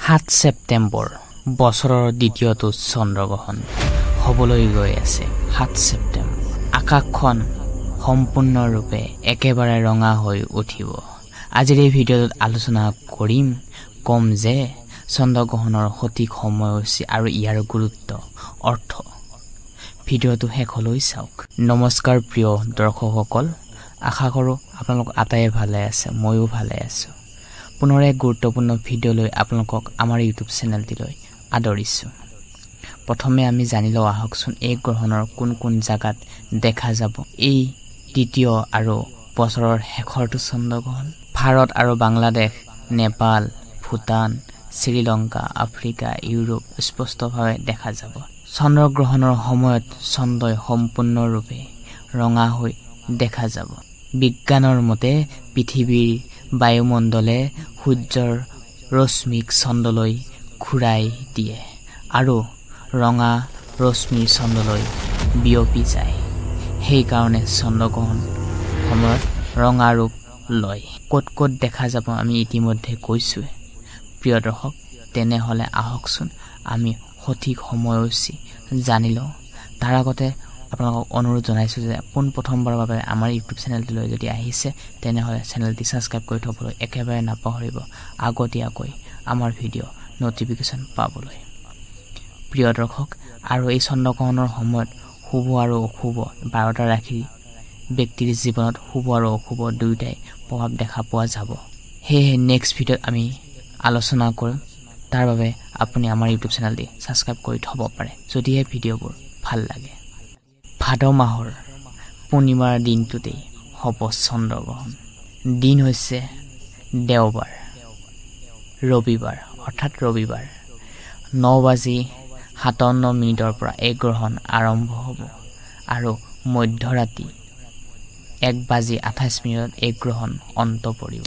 7 ছেপ্টেম্বৰ বছৰৰ দ্বিতীয়টো চন্দ্ৰগ্ৰহণ হ'বলৈ গৈ আছে। 7 ছেপ্টেম্বৰ আকাশখন সম্পূৰ্ণৰূপে একেবাৰে ৰঙা হৈ উঠিব। আজিৰ এই ভিডিঅ'টোত আলোচনা কম যে চন্দ্ৰগ্ৰহণৰ সঠিক সময়সূচী আৰু ইয়াৰ গুৰুত্ব অৰ্থ। ভিডিঅ'টো শেষলৈ চাওক। নমস্কাৰ প্ৰিয় দৰ্শকসকল, আশা কৰোঁ আপোনালোক আটায়ে ভালে আছে, ময়ো ভালে আছো। পুনৰ এক গুৰুত্বপূৰ্ণ ভিডিঅ' লৈ আপোনালোকক আমাৰ ইউটিউব চেনেলটিলৈ আদৰিছোঁ। প্ৰথমে আমি জানি লওঁ আহকচোন এই গ্ৰহণৰ কোন কোন জাগাত দেখা যাব। এই দ্বিতীয় আৰু বছৰৰ শেষৰটো চন্দ্ৰগ্ৰহণ ভাৰত আৰু বাংলাদেশ, নেপাল, ভূটান, শ্ৰীলংকা, আফ্ৰিকা, ইউৰোপ স্পষ্টভাৱে দেখা যাব। চন্দ্ৰগ্ৰহণৰ সময়ত চন্দ্ৰই সম্পূৰ্ণৰূপে ৰঙা হৈ দেখা যাব। বিজ্ঞানৰ মতে পৃথিৱীৰ বায়ুমণ্ডলে সূৰ্যৰ ৰশ্মিক চন্দ্ৰলৈ ঘূৰাই দিয়ে আৰু ৰঙা ৰশ্মি চন্দ্ৰলৈ বিয়পি যায়। সেইকাৰণে চন্দ্ৰগ্ৰহণ সময়ত ৰঙা ৰূপ লয়। ক'ত ক'ত দেখা যাব আমি ইতিমধ্যে কৈছোৱে। প্ৰিয় দৰ্শক, তেনেহ'লে আহকচোন আমি সঠিক সময়সূচী জানি লওঁ। তাৰ আগতে আপোনালোকক অনুৰোধ জনাইছোঁ যে প্ৰথমবাৰৰ বাবে আমাৰ ইউটিউব চেনেলটোলৈ যদি আহিছে তেনেহ'লে চেনেলটি ছাবস্ক্ৰাইব কৰি থ'বলৈ একেবাৰে নাপাহৰিব, আগতীয়াকৈ আমাৰ ভিডিঅ' ন'টিফিকেশ্যন পাবলৈ। প্ৰিয় দৰ্শক, আৰু এই চন্দ্ৰগ্ৰহণৰ সময়ত শুভ আৰু অশুভ 12টা ৰাশিৰ ব্যক্তিৰ জীৱনত শুভ আৰু অশুভ দুয়োটাই প্ৰভাৱ দেখা পোৱা যাব। সেয়েহে নেক্সট ভিডিঅ'ত আমি আলোচনা কৰিম। তাৰ বাবে আপুনি আমাৰ ইউটিউব চেনেলটি ছাবস্ক্ৰাইব কৰি থ'ব পাৰে যদিহে ভিডিঅ'বোৰ ভাল লাগে। ভাদ মাহৰ পূৰ্ণিমাৰ দিনটোতেই হ'ব চন্দ্ৰগ্ৰহণ। দিন হৈছে দেওবাৰ, ৰবিবাৰ অৰ্থাৎ ৰবিবাৰ 9:57 পৰা এই গ্ৰহণ আৰম্ভ হ'ব আৰু মধ্যৰাতি 1:28 এই গ্ৰহণ অন্ত পৰিব।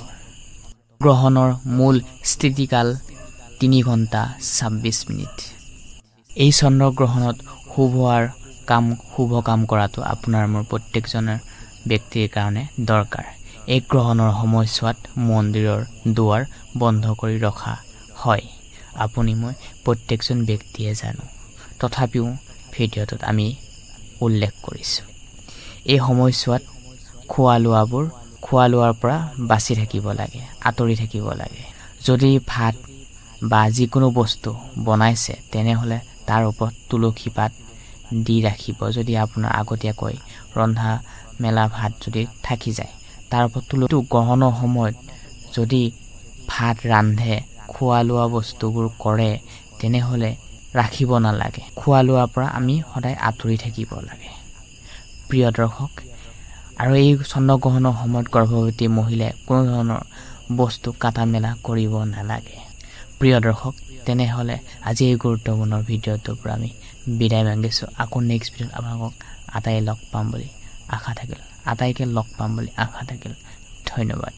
গ্ৰহণৰ মূল স্থিতিকাল 3 ঘণ্টা 26 মিনিট। এই চন্দ্ৰগ্ৰহণত শুভ কাম কৰাটো আপোনাৰ মোৰ প্ৰত্যেকজনৰ ব্যক্তিৰ কাৰণে দৰকাৰ। এই গ্ৰহণৰ সময়ছোৱাত মন্দিৰৰ দুৱাৰ বন্ধ কৰি ৰখা হয়। আপুনি মই প্ৰত্যেকজন ব্যক্তিয়ে জানো, তথাপিও ভিডিঅ'টোত আমি উল্লেখ কৰিছোঁ। এই সময়ছোৱাত খোৱা লোৱাৰ পৰা বাচি থাকিব লাগে, আঁতৰি থাকিব লাগে। যদি ভাত বা যিকোনো বস্তু বনাইছে তেনেহ'লে তাৰ ওপৰত তুলসী পাত দি ৰাখিব। যদি আপোনাৰ আগতীয়াকৈ ৰন্ধা মেলা ভাত যদি থাকি যায় তাৰ ওপৰত তুলসী। গ্ৰহণৰ সময়ত যদি ভাত ৰান্ধে, খোৱা লোৱা বস্তুবোৰ কৰে তেনেহ'লে ৰাখিব নালাগে। খোৱা লোৱাৰ পৰা আমি সদায় আঁতৰি থাকিব লাগে। প্ৰিয় দৰ্শক, আৰু এই চন্দ্ৰগ্ৰহণৰ সময়ত গৰ্ভৱতী মহিলাই কোনো ধৰণৰ বস্তু কাটা মেলা কৰিব নালাগে। প্ৰিয় দৰ্শক, তেনেহ'লে আজি এই গুৰুত্বপূৰ্ণ ভিডিঅ'টোৰ পৰা আমি বিদায় মাগিছোঁ। আকৌ নেক্সট ভিডিঅ'ত আপোনালোকক আটাইকে লগ পাম বুলি আশা থাকিল। ধন্যবাদ।